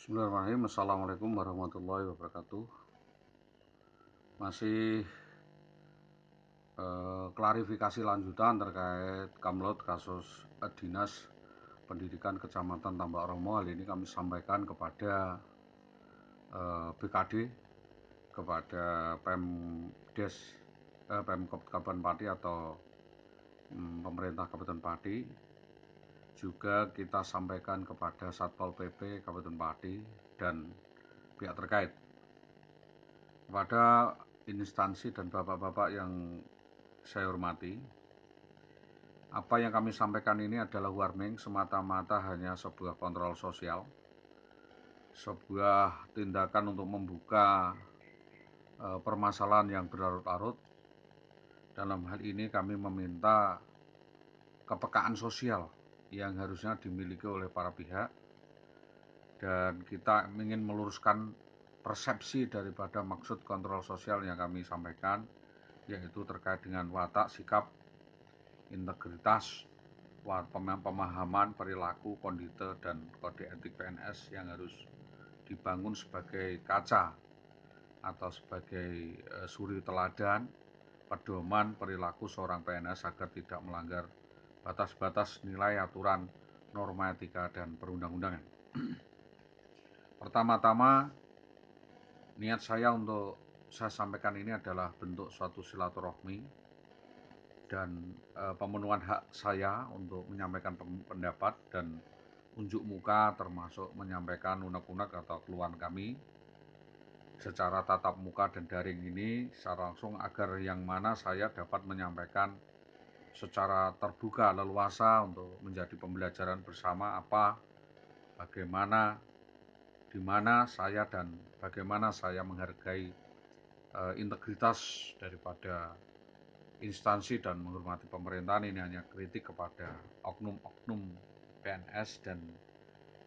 Bismillahirrahmanirrahim. Assalamualaikum warahmatullahi wabarakatuh. Masih klarifikasi lanjutan terkait kamlot kasus Dinas Pendidikan Kecamatan Tambak Romo. Hal ini kami sampaikan kepada BKD, kepada Pemdes, Pemkop Kabupaten Pati atau pemerintah Kabupaten Pati. Juga kita sampaikan kepada Satpol PP Kabupaten Pati dan pihak terkait. Kepada instansi dan bapak-bapak yang saya hormati, apa yang kami sampaikan ini adalah warning, semata-mata hanya sebuah kontrol sosial, sebuah tindakan untuk membuka permasalahan yang berlarut-larut. Dalam hal ini kami meminta kepekaan sosial yang harusnya dimiliki oleh para pihak, dan kita ingin meluruskan persepsi daripada maksud kontrol sosial yang kami sampaikan, yaitu terkait dengan watak, sikap, integritas, pemahaman, perilaku, kondite, dan kode etik PNS yang harus dibangun sebagai kaca atau sebagai suri teladan, pedoman perilaku seorang PNS agar tidak melanggar batas-batas nilai, aturan, norma etika, dan perundang-undangan. Pertama-tama, niat saya untuk saya sampaikan ini adalah bentuk suatu silaturahmi dan pemenuhan hak saya untuk menyampaikan pendapat dan unjuk muka, termasuk menyampaikan unek-unek atau keluhan kami secara tatap muka dan daring ini secara langsung, agar yang mana saya dapat menyampaikan secara terbuka, leluasa untuk menjadi pembelajaran bersama bagaimana, di mana saya dan bagaimana saya menghargai integritas daripada instansi dan menghormati pemerintahan. Ini hanya kritik kepada oknum-oknum PNS dan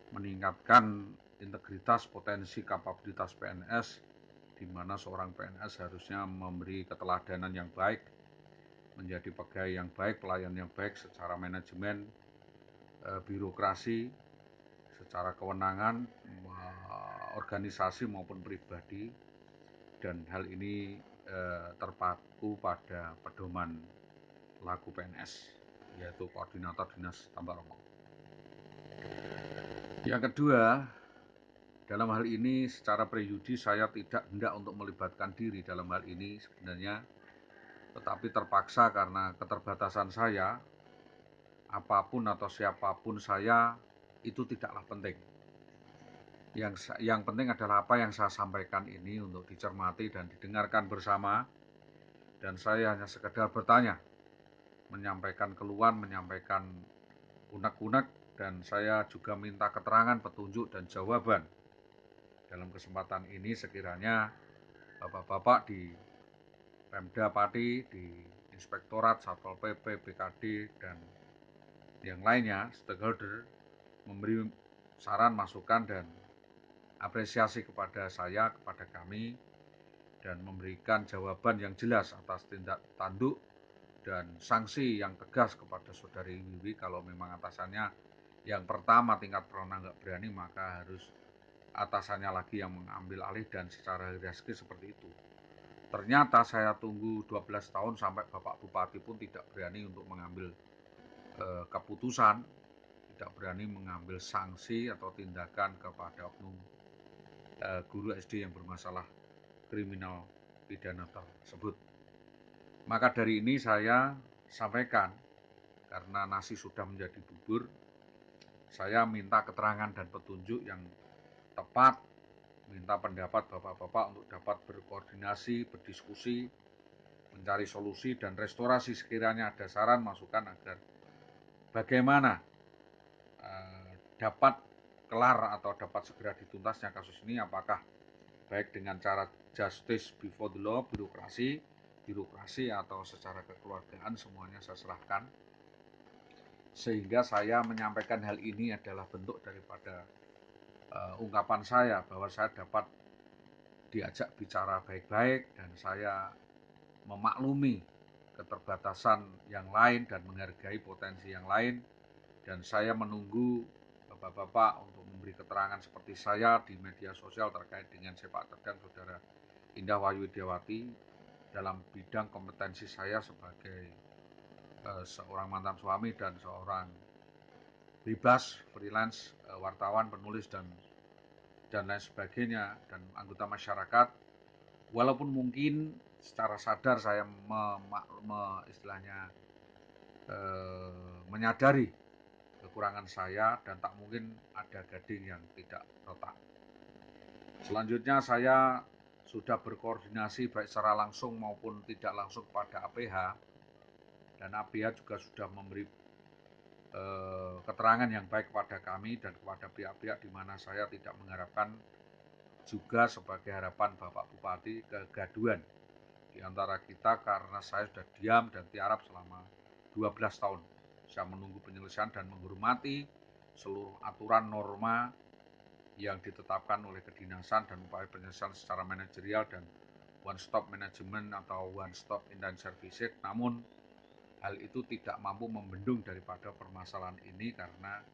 meningkatkan integritas, potensi, kapabilitas PNS, di mana seorang PNS harusnya memberi keteladanan yang baik, menjadi pegawai yang baik, pelayan yang baik secara manajemen, birokrasi, secara kewenangan, organisasi maupun pribadi. Dan hal ini terpaku pada pedoman laku PNS, yaitu Koordinator Dinas Tambak Romo. Yang kedua, dalam hal ini secara preyudi saya tidak hendak untuk melibatkan diri dalam hal ini sebenarnya, tetapi terpaksa karena keterbatasan saya. Apapun atau siapapun saya itu tidaklah penting. Yang penting adalah apa yang saya sampaikan ini untuk dicermati dan didengarkan bersama. Dan saya hanya sekedar bertanya, menyampaikan keluhan, menyampaikan unek-unek, dan saya juga minta keterangan, petunjuk, dan jawaban. Dalam kesempatan ini sekiranya bapak-bapak di Pemda Pati, di Inspektorat, Satpol PP, BKD, dan yang lainnya, stakeholder, memberi saran, masukan, dan apresiasi kepada saya, kepada kami, dan memberikan jawaban yang jelas atas tindak tanduk dan sanksi yang tegas kepada saudari Wiwi. Kalau memang atasannya yang pertama tingkat perona nggak berani, maka harus atasannya lagi yang mengambil alih, dan secara hierarki seperti itu. Ternyata saya tunggu 12 tahun sampai Bapak Bupati pun tidak berani untuk mengambil keputusan, tidak berani mengambil sanksi atau tindakan kepada oknum guru SD yang bermasalah kriminal pidana tersebut. Maka dari ini saya sampaikan, karena nasi sudah menjadi bubur, saya minta keterangan dan petunjuk yang tepat, minta pendapat bapak-bapak untuk dapat berkoordinasi, berdiskusi, mencari solusi dan restorasi sekiranya ada saran, masukan agar bagaimana dapat kelar atau dapat segera dituntasnya kasus ini. Apakah baik dengan cara justice before the law, birokrasi atau secara kekeluargaan, semuanya saya serahkan. Sehingga saya menyampaikan hal ini adalah bentuk daripada ungkapan saya bahwa saya dapat diajak bicara baik-baik, dan saya memaklumi keterbatasan yang lain dan menghargai potensi yang lain, dan saya menunggu Bapak-bapak untuk memberi keterangan seperti saya di media sosial terkait dengan sepak terjang Saudara Indah Wahyu Widiawati dalam bidang kompetensi saya sebagai seorang mantan suami dan seorang bebas, freelance, wartawan, penulis dan lain sebagainya, dan anggota masyarakat. Walaupun mungkin secara sadar saya istilahnya menyadari kekurangan saya dan tak mungkin ada gading yang tidak retak. Selanjutnya saya sudah berkoordinasi baik secara langsung maupun tidak langsung kepada APH, dan APH juga sudah memberi keterangan yang baik kepada kami dan kepada pihak-pihak di mana saya tidak mengharapkan juga sebagai harapan Bapak Bupati kegaduhan di antara kita, karena saya sudah diam dan tiarap selama 12 tahun. Saya menunggu penyelesaian dan menghormati seluruh aturan norma yang ditetapkan oleh kedinasan dan upaya penyelesaian secara manajerial dan one stop management atau one stop inland services. Namun hal itu tidak mampu membendung daripada permasalahan ini, karena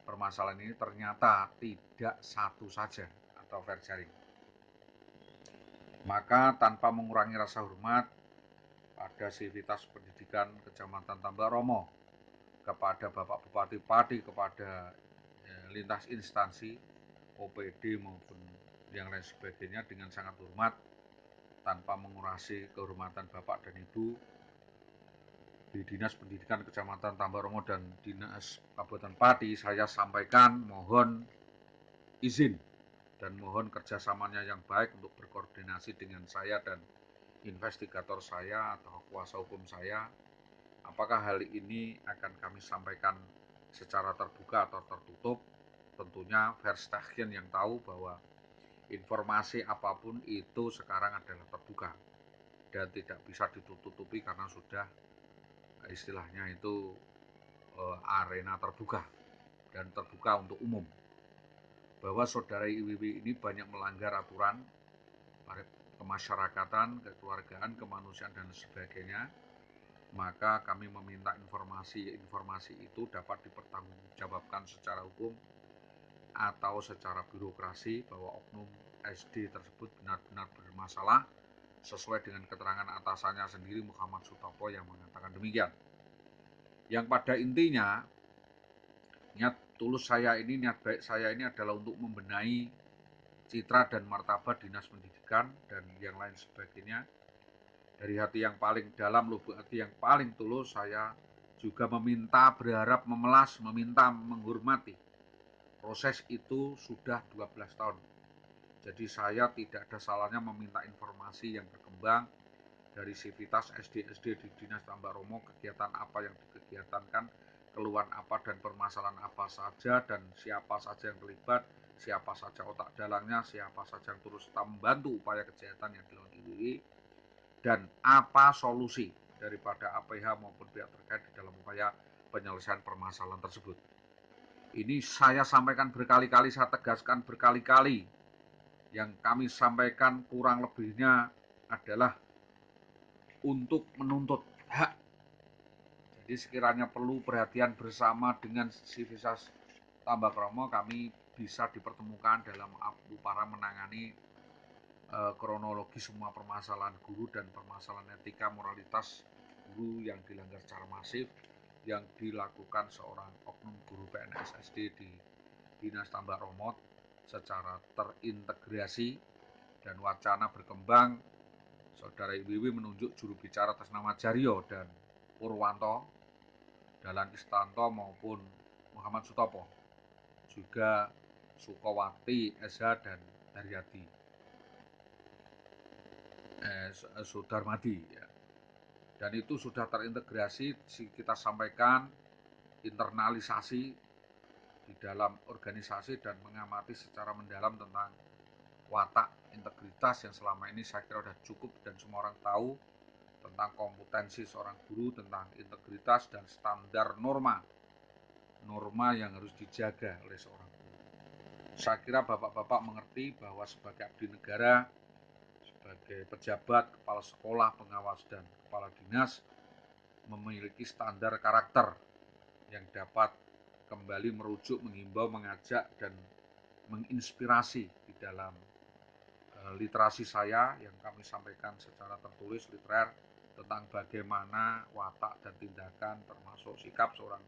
permasalahan ini ternyata tidak satu saja atau fair sharing. Maka tanpa mengurangi rasa hormat pada Sivitas Pendidikan Kecamatan Tambaromo, kepada Bapak Bupati Pati, kepada lintas instansi, OPD maupun yang lain sebagainya, dengan sangat hormat, tanpa mengurangi kehormatan Bapak dan Ibu di Dinas Pendidikan Kecamatan Tambaromo dan Dinas Kabupaten Pati, saya sampaikan mohon izin dan mohon kerjasamanya yang baik untuk berkoordinasi dengan saya dan investigator saya atau kuasa hukum saya. Apakah hal ini akan kami sampaikan secara terbuka atau tertutup? Tentunya Verstappen yang tahu bahwa informasi apapun itu sekarang adalah terbuka dan tidak bisa ditutupi karena sudah istilahnya itu arena terbuka dan terbuka untuk umum. Bahwa saudara IWW ini banyak melanggar aturan kemasyarakatan, kekeluargaan, kemanusiaan dan sebagainya, maka kami meminta informasi itu dapat dipertanggungjawabkan secara hukum atau secara birokrasi, bahwa oknum SD tersebut benar-benar bermasalah sesuai dengan keterangan atasannya sendiri, Muhammad Sutopo, yang mengatakan demikian. Yang pada intinya niat baik saya ini adalah untuk membenahi citra dan martabat Dinas Pendidikan dan yang lain sebagainya. Dari hati yang paling dalam, lubuk hati yang paling tulus, saya juga berharap, meminta, menghormati. Proses itu sudah 12 tahun. Jadi saya tidak ada salahnya meminta informasi yang berkembang dari Sivitas SD-SD di Dinas Tambaromo, kegiatan apa yang dikegiatankan, keluhan apa dan permasalahan apa saja, dan siapa saja yang terlibat, siapa saja otak dalangnya, siapa saja yang terus membantu upaya kejahatan yang dilakukan IWW, dan apa solusi daripada APH maupun pihak terkait di dalam upaya penyelesaian permasalahan tersebut. Ini saya sampaikan berkali-kali, saya tegaskan berkali-kali. Yang kami sampaikan kurang lebihnya adalah untuk menuntut hak. Jadi sekiranya perlu perhatian bersama dengan Sivitas Tambaromo, kami bisa dipertemukan dalam upaya menangani kronologi semua permasalahan guru dan permasalahan etika moralitas guru yang dilanggar secara masif yang dilakukan seorang oknum guru PNS SD di Dinas Tambaromo secara terintegrasi. Dan wacana berkembang, saudara IWW menunjuk juru bicara atas nama Jaryo dan Purwanto, Dahlan Istanto maupun Muhammad Sutopo, juga Sukowati SH dan Haryadi Sudarmadi, ya. Dan itu sudah terintegrasi, kita sampaikan internalisasi di dalam organisasi dan mengamati secara mendalam tentang watak integritas yang selama ini saya kira sudah cukup dan semua orang tahu tentang kompetensi seorang guru, tentang integritas dan standar norma yang harus dijaga oleh seorang guru. Saya kira bapak-bapak mengerti bahwa sebagai abdi negara, sebagai pejabat, kepala sekolah, pengawas, dan kepala dinas memiliki standar karakter yang dapat kembali merujuk, menghimbau, mengajak, dan menginspirasi di dalam literasi saya yang kami sampaikan secara tertulis literer tentang bagaimana watak dan tindakan termasuk sikap seorang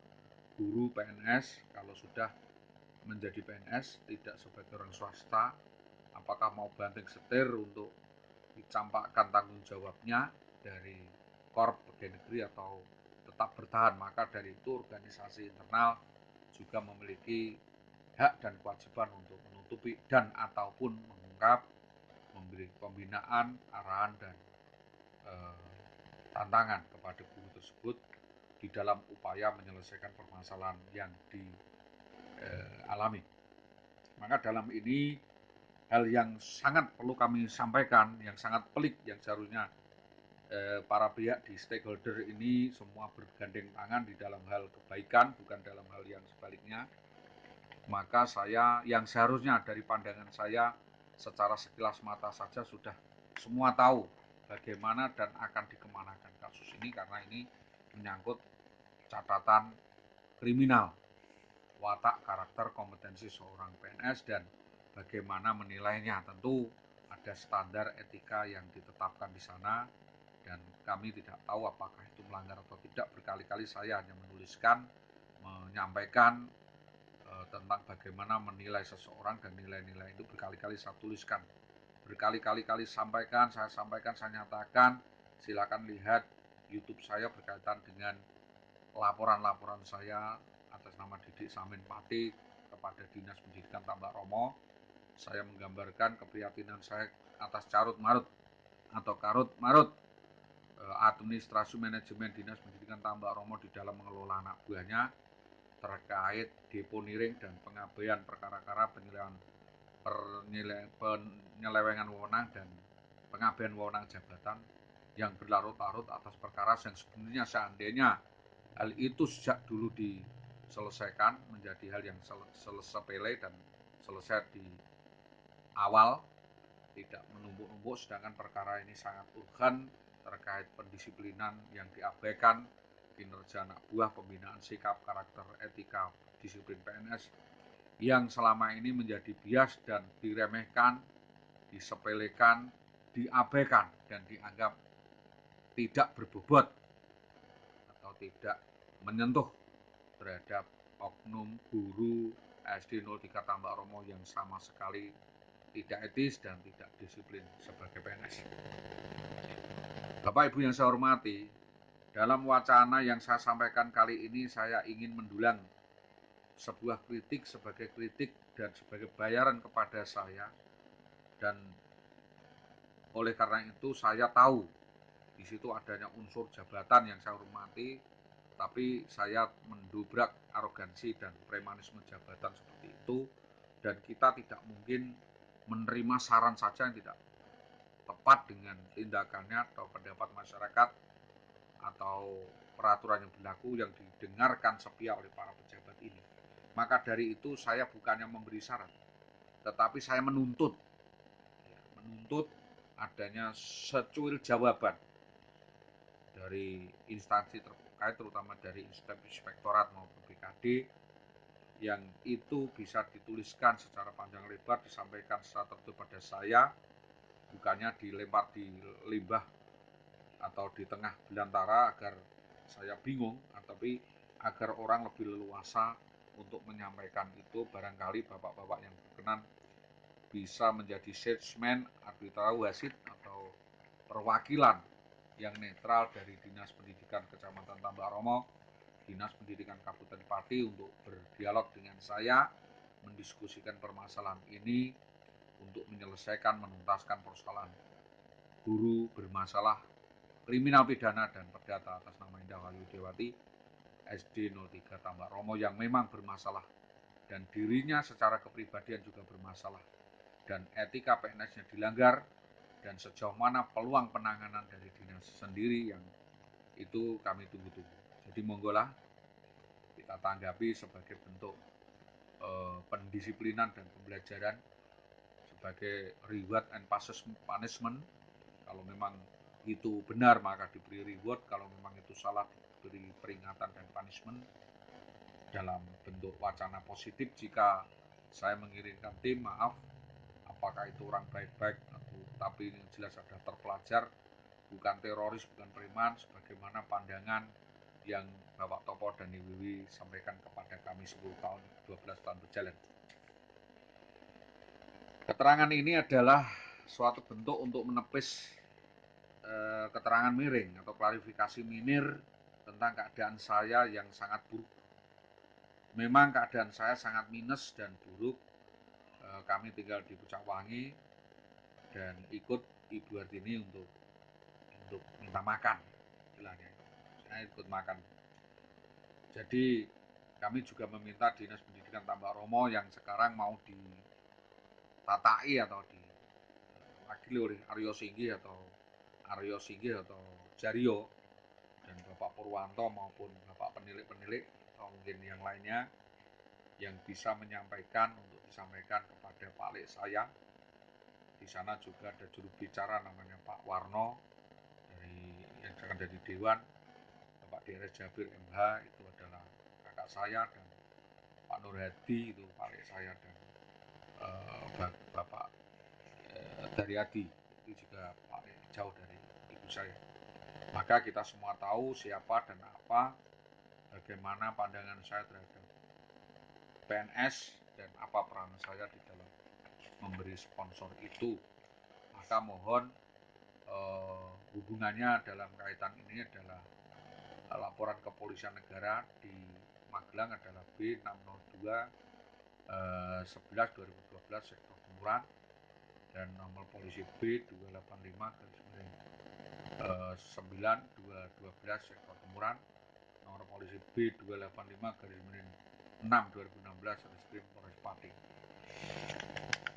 guru PNS kalau sudah menjadi PNS, tidak sebagai orang swasta, apakah mau banting setir untuk dicampakkan tanggung jawabnya dari Korp Pegawai Negeri atau tetap bertahan. Maka dari itu organisasi internal juga memiliki hak dan kewajiban untuk menutupi dan ataupun mengungkap, memberi pembinaan, arahan, dan tantangan kepada guru tersebut di dalam upaya menyelesaikan permasalahan yang dialami. Maka dalam ini hal yang sangat perlu kami sampaikan, yang sangat pelik, yang seharusnya para pihak di stakeholder ini semua bergandeng tangan di dalam hal kebaikan, bukan dalam hal yang sebaliknya. Maka saya yang seharusnya dari pandangan saya secara sekilas mata saja sudah semua tahu bagaimana dan akan dikemanakan kasus ini, karena ini menyangkut catatan kriminal, watak, karakter, kompetensi seorang PNS dan bagaimana menilainya. Tentu ada standar etika yang ditetapkan di sana dan kami tidak tahu apakah itu melanggar atau tidak. Berkali-kali saya hanya menuliskan, menyampaikan tentang bagaimana menilai seseorang dan nilai-nilai itu berkali-kali saya tuliskan, berkali-kali sampaikan, saya nyatakan. Silakan lihat YouTube saya berkaitan dengan laporan-laporan saya atas nama Didik Samin Pati kepada Dinas Pendidikan Tambak Romo. Saya menggambarkan keprihatinan saya atas carut-marut atau karut-marut administrasi manajemen Dinas Pendidikan Tambak Romo di dalam mengelola anak buahnya terkait deponiring dan pengabaian perkara-perkara penyelewengan wewenang dan pengabaian wewenang jabatan yang berlarut-larut atas perkara yang sebenarnya seandainya hal itu sejak dulu diselesaikan menjadi hal yang sepele dan selesai di awal, tidak menumpuk-numpuk, sedangkan perkara ini sangat urgen terkait pendisiplinan yang diabaikan, kinerja anak buah, pembinaan sikap, karakter, etika, disiplin PNS yang selama ini menjadi bias dan diremehkan, disepelekan, diabaikan dan dianggap tidak berbobot atau tidak menyentuh terhadap oknum guru SD 03 Tambak Romo yang sama sekali tidak etis dan tidak disiplin sebagai PNS. Bapak Ibu yang saya hormati, dalam wacana yang saya sampaikan kali ini saya ingin mendulang sebuah kritik sebagai kritik dan sebagai bayaran kepada saya, dan oleh karena itu saya tahu di situ adanya unsur jabatan yang saya hormati, tapi saya mendobrak arogansi dan premanisme jabatan seperti itu, dan kita tidak mungkin menerima saran saja yang tidak tepat dengan tindakannya atau pendapat masyarakat atau peraturan yang berlaku yang didengarkan sepihak oleh para pejabat ini. Maka dari itu saya bukannya memberi saran, tetapi saya menuntut adanya secuil jawaban dari instansi terkait, terutama dari Inspektorat maupun BKD, yang itu bisa dituliskan secara panjang lebar, disampaikan secara tertulis pada saya, bukannya dilempar di limbah atau di tengah belantara agar saya bingung, tapi agar orang lebih leluasa untuk menyampaikan itu. Barangkali bapak-bapak yang berkenan bisa menjadi salesman, arbitra wasit atau perwakilan yang netral dari Dinas Pendidikan Kecamatan Tambak Romo, Dinas Pendidikan Kabupaten Pati untuk berdialog dengan saya, mendiskusikan permasalahan ini untuk menyelesaikan, menuntaskan persoalan guru bermasalah kriminal pidana dan perdata atas nama Indah Wayu Dewati SD 03 Tambak Romo yang memang bermasalah dan dirinya secara kepribadian juga bermasalah dan etika PNS-nya dilanggar, dan sejauh mana peluang penanganan dari dinas sendiri yang itu kami tunggu-tunggu. Jadi monggolah kita tanggapi sebagai bentuk pendisiplinan dan pembelajaran, sebagai reward and punishment. Kalau memang itu benar maka diberi reward, kalau memang itu salah diberi peringatan dan punishment. dalam bentuk wacana positif jika saya mengirimkan tim, maaf, apakah itu orang baik-baik atau tapi ini jelas ada terpelajar, bukan teroris, bukan preman, sebagaimana pandangan yang Bapak Topo dan Ibu Wiwi sampaikan kepada kami 10 tahun, 12 tahun berjalan. Keterangan ini adalah suatu bentuk untuk menepis keterangan miring atau klarifikasi minir tentang keadaan saya yang sangat buruk. Memang keadaan saya sangat minus dan buruk. Kami tinggal di Pucak Wangi dan ikut Ibu Hartini untuk minta makan, istilahnya. Saya ikut makan. Jadi kami juga meminta Dinas Pendidikan Tambak Romo yang sekarang mau ditatai atau diwakili oleh Aryo Singgih atau Jario dan Bapak Purwanto maupun Bapak penilik-penilik atau mungkin yang lainnya yang bisa menyampaikan untuk disampaikan kepada Pak Lek saya. Di sana juga ada juru bicara namanya Pak Warno yang akan dari Dewan, Bapak DRS Jabir MH itu adalah kakak saya, dan Pak Nur Hadi itu Pak Lek saya, dan Bapak Daryadi itu juga Pak Lek jauh dari ibu saya. Maka kita semua tahu siapa dan apa, bagaimana pandangan saya terhadap PNS dan apa peran saya di dalam memberi sponsor itu. Maka mohon hubungannya dalam kaitan ini adalah laporan kepolisian negara di Magelang adalah B602 11 2012 sektor Kemuran dan nomor polisi B285 9 2012 sektor Kemuran, nomor polisi B285 6 2016 Reskrim Polres Pati.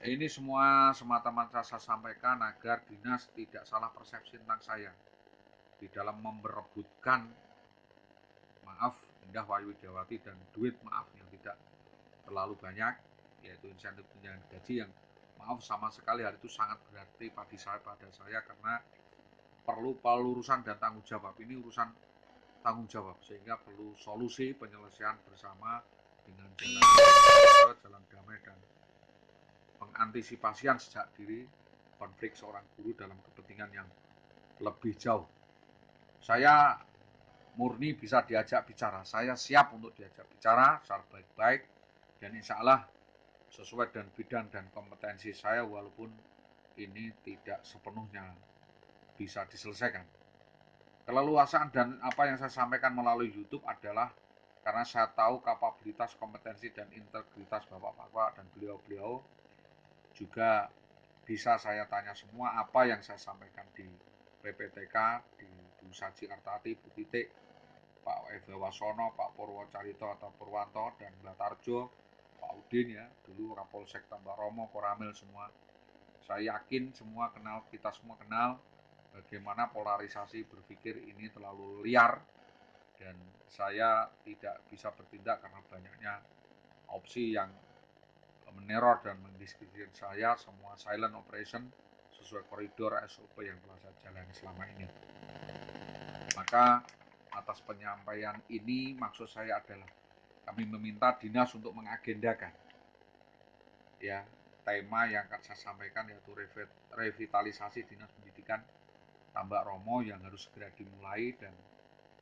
Ini semua semata-mata saya sampaikan agar dinas tidak salah persepsi tentang saya di dalam memperebutkan, maaf, Indah Wayu Widiawati dan duit, maaf, yang tidak terlalu banyak, yaitu insentif tunjangan gaji yang maaf sama sekali hal itu sangat berarti pada saya karena perlu pelurusan dan tanggung jawab. Ini urusan tanggung jawab sehingga perlu solusi penyelesaian bersama dengan jalan damai dan pengantisipasian sejak diri konflik seorang guru dalam kepentingan yang lebih jauh. Saya murni bisa diajak bicara, saya siap untuk diajak bicara secara baik-baik dan insya Allah sesuai dengan bidang dan kompetensi saya, walaupun ini tidak sepenuhnya bisa diselesaikan. Keleluasaan dan apa yang saya sampaikan melalui YouTube adalah karena saya tahu kapabilitas, kompetensi, dan integritas Bapak-Bapak dan beliau-beliau. Juga bisa saya tanya semua apa yang saya sampaikan di PPTK, di Bu Saji Artati, Bu Titik, Pak Eva Wasono, Pak Purwocarito atau Purwanto, dan Mbak Tarjo, Pak Udin ya, dulu Kapolsek Tambak Romo, Koramil semua. Saya yakin semua kenal, kita semua kenal bagaimana polarisasi berpikir ini terlalu liar dan saya tidak bisa bertindak karena banyaknya opsi yang meneror dan mendiskreditkan saya. Semua silent operation sesuai koridor SOP yang telah saya jalani selama ini. Maka atas penyampaian ini maksud saya adalah kami meminta dinas untuk mengagendakan ya tema yang akan saya sampaikan, yaitu revitalisasi dinas pendidikan Tambak Romo yang harus segera dimulai dan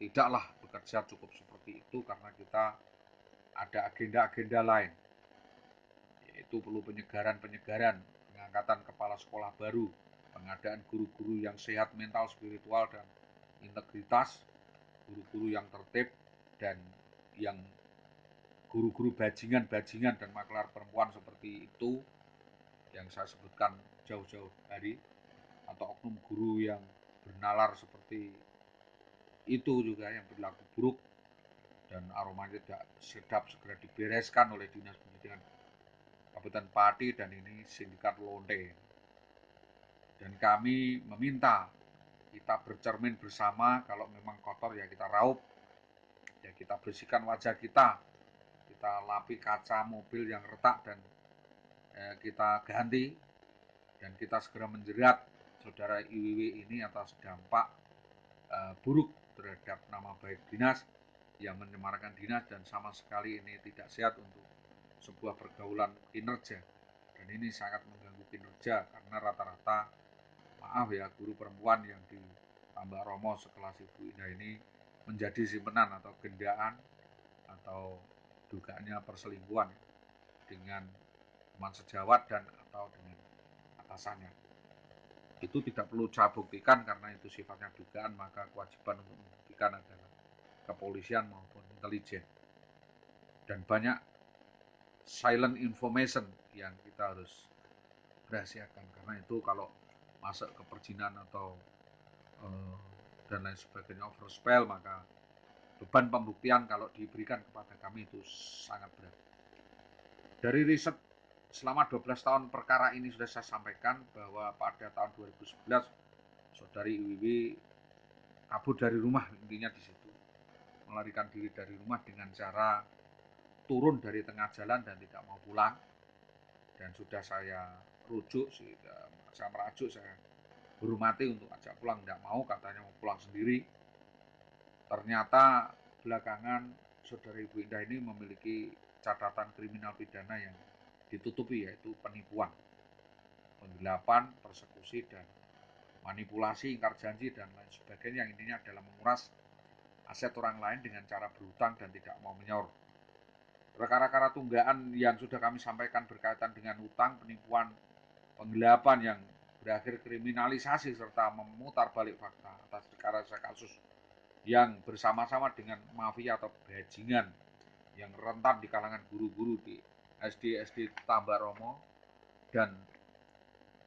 tidaklah bekerja cukup seperti itu karena kita ada agenda-agenda lain, yaitu perlu penyegaran, pengangkatan kepala sekolah baru, pengadaan guru-guru yang sehat mental, spiritual, dan integritas, guru-guru yang tertib, dan yang guru-guru bajingan dan maklar perempuan seperti itu yang saya sebutkan jauh-jauh hari, atau oknum guru yang bernalar seperti itu juga yang berlaku buruk dan aromanya tidak sedap segera dibereskan oleh Dinas Pendidikan Kabupaten Pati dan ini sindikat lonte. Dan kami meminta kita bercermin bersama, kalau memang kotor ya kita raup, ya kita bersihkan wajah kita lapi kaca mobil yang retak dan kita ganti, dan kita segera menjerat saudara IWW ini atas dampak buruk terhadap nama baik dinas yang menyemarakan dinas, dan sama sekali ini tidak sehat untuk sebuah pergaulan kinerja. Dan ini sangat mengganggu kinerja karena rata-rata, maaf ya, guru perempuan yang di Tambak Romo sekelas Ibu Indah ini menjadi simpenan atau gendaan atau dugaannya perselingkuhan dengan teman sejawat dan atau dengan atasannya. Itu tidak perlu saya buktikan karena itu sifatnya dugaan, maka kewajiban untuk membuktikan adalah kepolisian maupun intelijen. Dan banyak silent information yang kita harus rahasiakan, karena itu kalau masuk ke perjinan atau dan lain sebagainya overspell, maka beban pembuktian kalau diberikan kepada kami itu sangat berat. Dari riset selama 12 tahun perkara ini sudah saya sampaikan bahwa pada tahun 2011 saudari Iwiwi kabur dari rumah, intinya di situ, melarikan diri dari rumah dengan cara turun dari tengah jalan dan tidak mau pulang. Dan sudah saya rujuk, saya merajuk, saya hormati untuk ajak pulang, tidak mau, katanya mau pulang sendiri. Ternyata belakangan saudari Ibu Indah ini memiliki catatan kriminal pidana yang ditutupi, yaitu penipuan, penggelapan, persekusi, dan manipulasi, ingkar janji, dan lain sebagainya. Yang intinya adalah menguras aset orang lain dengan cara berhutang dan tidak mau menyaur. Perkara-perkara tunggaan yang sudah kami sampaikan berkaitan dengan hutang, penipuan, penggelapan yang berakhir kriminalisasi serta memutar balik fakta atas perkara kasus yang bersama-sama dengan mafia atau bajingan yang rentan di kalangan guru-guru di SD Tambak Romo, dan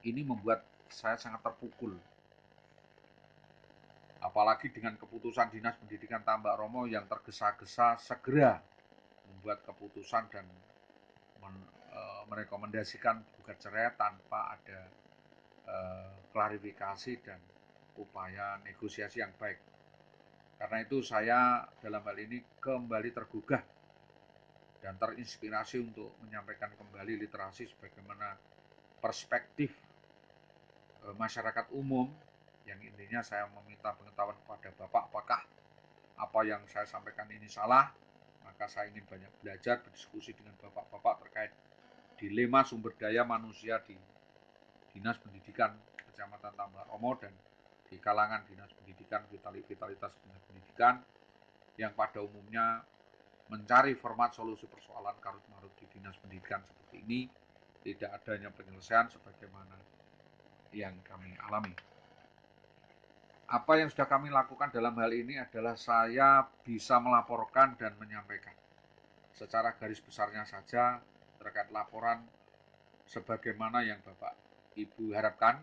ini membuat saya sangat terpukul. Apalagi dengan keputusan Dinas Pendidikan Tambak Romo yang tergesa-gesa segera membuat keputusan dan merekomendasikan gugat cerai tanpa ada klarifikasi dan upaya negosiasi yang baik. Karena itu saya dalam hal ini kembali tergugah dan terinspirasi untuk menyampaikan kembali literasi sebagaimana perspektif masyarakat umum, yang intinya saya meminta pengetahuan kepada Bapak, apakah apa yang saya sampaikan ini salah. Maka saya ingin banyak belajar, berdiskusi dengan Bapak-Bapak terkait dilema sumber daya manusia di Dinas Pendidikan Kecamatan Tambak Romo dan di kalangan Dinas Pendidikan, vitalitas Dinas Pendidikan yang pada umumnya mencari format solusi persoalan karut-marut di Dinas Pendidikan seperti ini, tidak adanya penyelesaian sebagaimana yang kami alami. Apa yang sudah kami lakukan dalam hal ini adalah saya bisa melaporkan dan menyampaikan secara garis besarnya saja terkait laporan sebagaimana yang Bapak Ibu harapkan,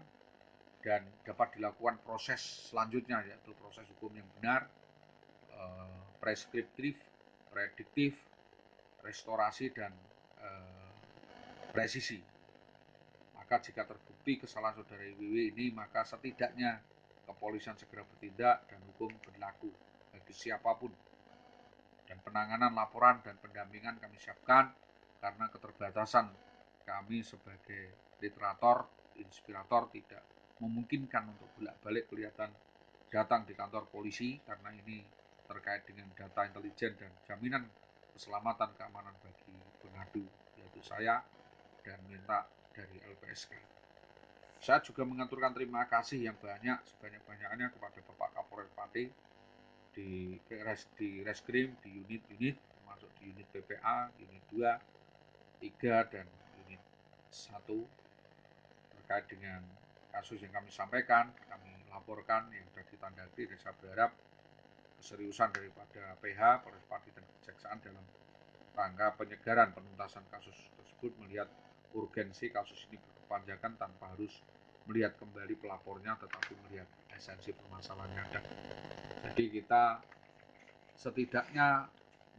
dan dapat dilakukan proses selanjutnya, yaitu proses hukum yang benar, preskriptif, prediktif, restorasi, dan presisi. Maka jika terbukti kesalahan saudara Wiwi ini, maka setidaknya kepolisian segera bertindak dan hukum berlaku bagi siapapun. Dan penanganan laporan dan pendampingan kami siapkan karena keterbatasan kami sebagai literator, inspirator tidak memungkinkan untuk bolak-balik kelihatan datang di kantor polisi karena ini terkait dengan data intelijen dan jaminan keselamatan keamanan bagi pengadu, yaitu saya, dan minta dari LPSK. Saya juga mengaturkan terima kasih yang banyak, sebanyak-banyaknya kepada Bapak Kapolres Pati di Reskrim, di unit-unit, termasuk di unit PPA, unit 2, 3, dan unit 1 terkait dengan kasus yang kami sampaikan, kami laporkan yang sudah ditandai, dan saya berharap keseriusan daripada PH, Polres Pati, dan Kejaksaan dalam rangka penyegaran penuntasan kasus tersebut, melihat urgensi kasus ini berkepanjangan tanpa harus melihat kembali pelapornya, tetapi melihat esensi permasalahannya ada. Jadi kita setidaknya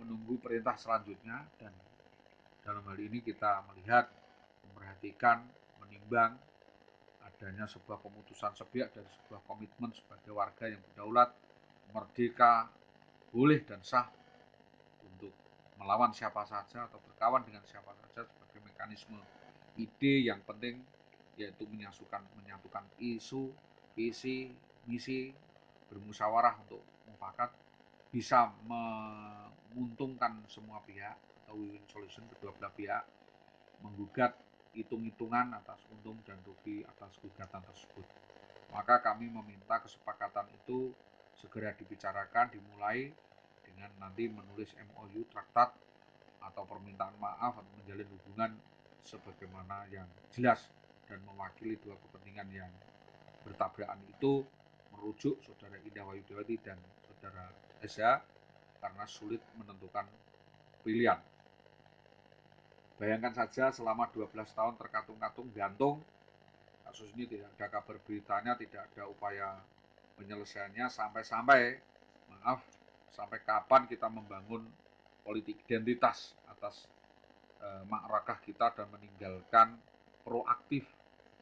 menunggu perintah selanjutnya, dan dalam hal ini kita melihat, memperhatikan, menimbang adanya sebuah pemutusan sepihak dari sebuah komitmen sebagai warga yang berdaulat, merdeka, boleh dan sah untuk melawan siapa saja atau berkawan dengan siapa saja sebagai mekanisme ide yang penting, yaitu menyatukan isu, visi, misi, bermusyawarah untuk mufakat, bisa menguntungkan semua pihak atau win-win solution kedua belah pihak, menggugat hitung-hitungan atas untung dan rugi atas gugatan tersebut. Maka kami meminta kesepakatan itu segera dibicarakan, dimulai dengan nanti menulis MOU, traktat atau permintaan maaf atau menjalin hubungan sebagaimana yang jelas dan mewakili dua kepentingan yang bertabrakan itu, merujuk Saudara Indah Wahidawati dan Saudara Eza karena sulit menentukan pilihan. Bayangkan saja selama 12 tahun terkatung-katung gantung, kasus ini tidak ada kabar beritanya, tidak ada upaya penyelesaiannya, sampai kapan kita membangun politik identitas atas ma'rakah kita dan meninggalkan proaktif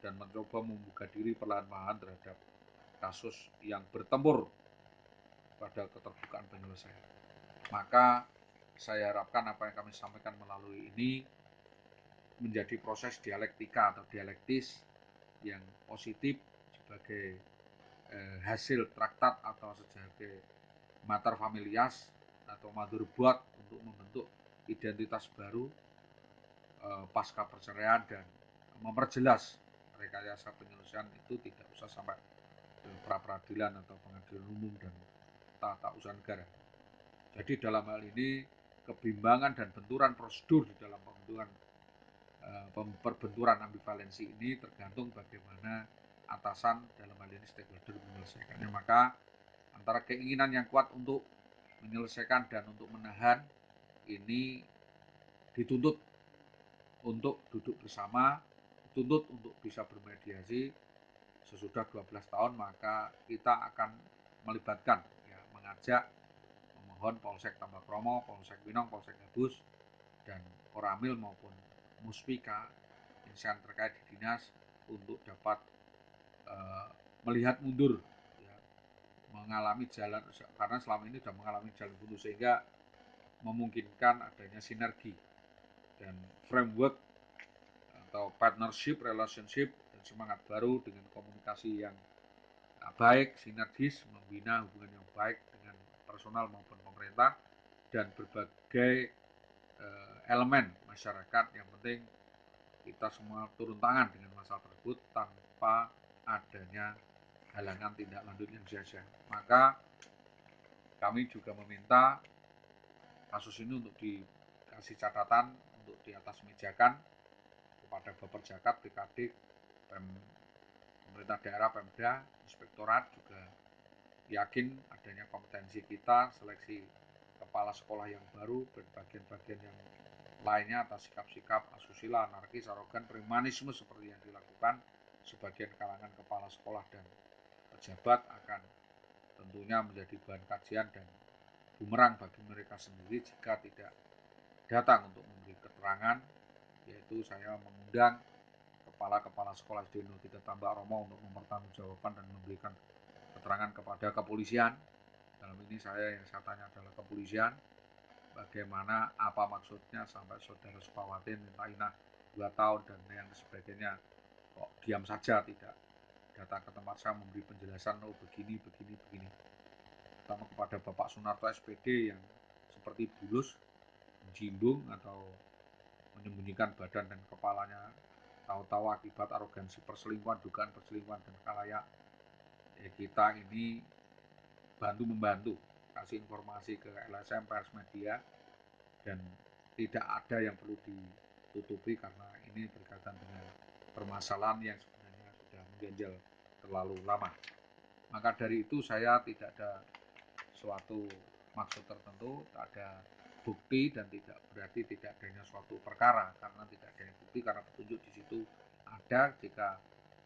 dan mencoba membuka diri perlahan-lahan terhadap kasus yang bertempur pada keterbukaan penyelesaian. Maka saya harapkan apa yang kami sampaikan melalui ini menjadi proses dialektika atau dialektis yang positif sebagai hasil traktat atau sebagai mater familias atau motherboard untuk membentuk identitas baru pasca perceraian dan memperjelas rekayasa penyelesaian itu tidak usah sampai pra peradilan atau pengadilan umum dan tata usaha negara. Jadi dalam hal ini kebimbangan dan benturan prosedur di dalam perbenturan ambivalensi ini tergantung bagaimana atasan dalam hal ini stakeholder menyelesaikannya. Maka antara keinginan yang kuat untuk menyelesaikan dan untuk menahan ini dituntut untuk duduk bersama, dituntut untuk bisa bermediasi. Sesudah 12 tahun maka kita akan melibatkan, mengajak, memohon Polsek Tambak Kromo, Polsek Pinong, Polsek Gabus, dan Koramil maupun Muspika, insan terkait di dinas untuk dapat melihat mundur, mengalami jalan, karena selama ini sudah mengalami jalan buntu, sehingga memungkinkan adanya sinergi dan framework atau partnership, relationship, dan semangat baru dengan komunikasi yang baik, sinergis, membina hubungan yang baik dengan personal maupun pemerintah dan berbagai elemen masyarakat. Yang penting kita semua turun tangan dengan masalah tersebut tanpa adanya halangan tindak lanjut yang sia-sia. Maka kami juga meminta kasus ini untuk dikasih catatan, untuk di atas mejakan kepada Bapak Jakat, BKD, pemerintah daerah, Pemda, Inspektorat juga yakin adanya kompetensi kita, seleksi kepala sekolah yang baru, dan bagian-bagian yang lainnya atas sikap-sikap asusila, anarkis, arogan, premanisme seperti yang dilakukan sebagian kalangan kepala sekolah dan pejabat akan tentunya menjadi bahan kajian dan bumerang bagi mereka sendiri jika tidak datang untuk memberi keterangan, yaitu saya mengundang kepala-kepala sekolah SD 03 Tambak Romo untuk mempertanggungjawabkan dan memberikan keterangan kepada kepolisian. Dalam ini yang saya tanya adalah kepolisian, bagaimana, apa maksudnya sampai saudara Sukawati minta inah 2 tahun dan yang sebagainya, kok diam saja, tidak datang ke tempat saya memberi penjelasan, oh begini. Pertama kepada Bapak Sunarto SPD yang seperti bulus, menjimbung atau menyembunyikan badan dan kepalanya, tahu-tahu akibat arogansi perselingkuhan, dugaan perselingkuhan dan khalayak, kita ini membantu kasih informasi ke LSM, pers, media, dan tidak ada yang perlu ditutupi karena ini berkaitan dengan permasalahan yang sebenarnya sudah mengganjal terlalu lama. Maka dari itu saya tidak ada suatu maksud tertentu, tak ada bukti, dan tidak berarti tidak adanya suatu perkara karena tidak adanya bukti, karena petunjuk di situ ada. Jika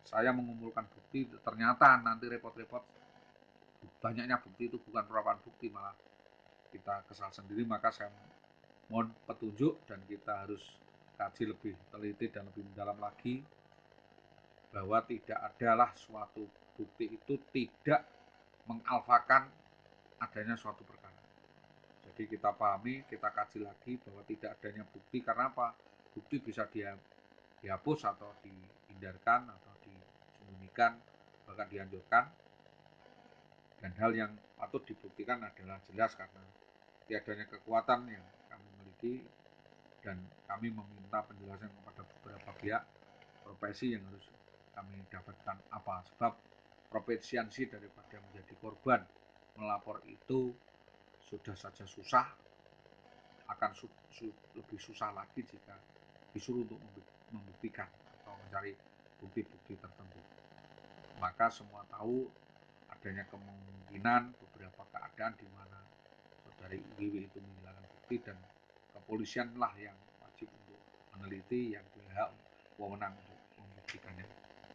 saya mengumpulkan bukti ternyata nanti repot-repot banyaknya bukti itu bukan merupakan bukti, malah kita kesal sendiri, maka saya mohon petunjuk dan kita harus kaji lebih teliti dan lebih mendalam lagi bahwa tidak adalah suatu bukti itu tidak mengalfakan adanya suatu perkara. Jadi kita pahami, kita kaji lagi bahwa tidak adanya bukti. Karena apa? Bukti bisa dihapus atau dihindarkan atau disembunyikan, bahkan dihancurkan. Dan hal yang patut dibuktikan adalah jelas karena tiadanya kekuatan yang kami miliki, dan kami meminta penjelasan kepada beberapa pihak profesi yang harus kami dapatkan apa sebab profesiansi daripada menjadi korban melapor itu sudah saja susah, akan lebih susah lagi jika disuruh untuk membuktikan atau mencari bukti-bukti tertentu. Maka semua tahu adanya kemungkinan beberapa keadaan di mana saudari Wiwi itu menghilangkan bukti, dan kepolisianlah yang wajib untuk meneliti, yang berhak wewenang untuk membuktikannya.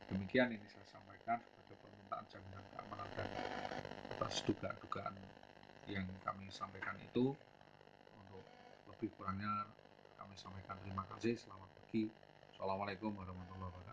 Demikian ini saya sampaikan sebagai permintaan jaminan keamanan dan atas dugaan-dugaan yang kami sampaikan itu. Untuk lebih kurangnya kami sampaikan terima kasih. Selamat pagi. Assalamualaikum warahmatullahi wabarakatuh.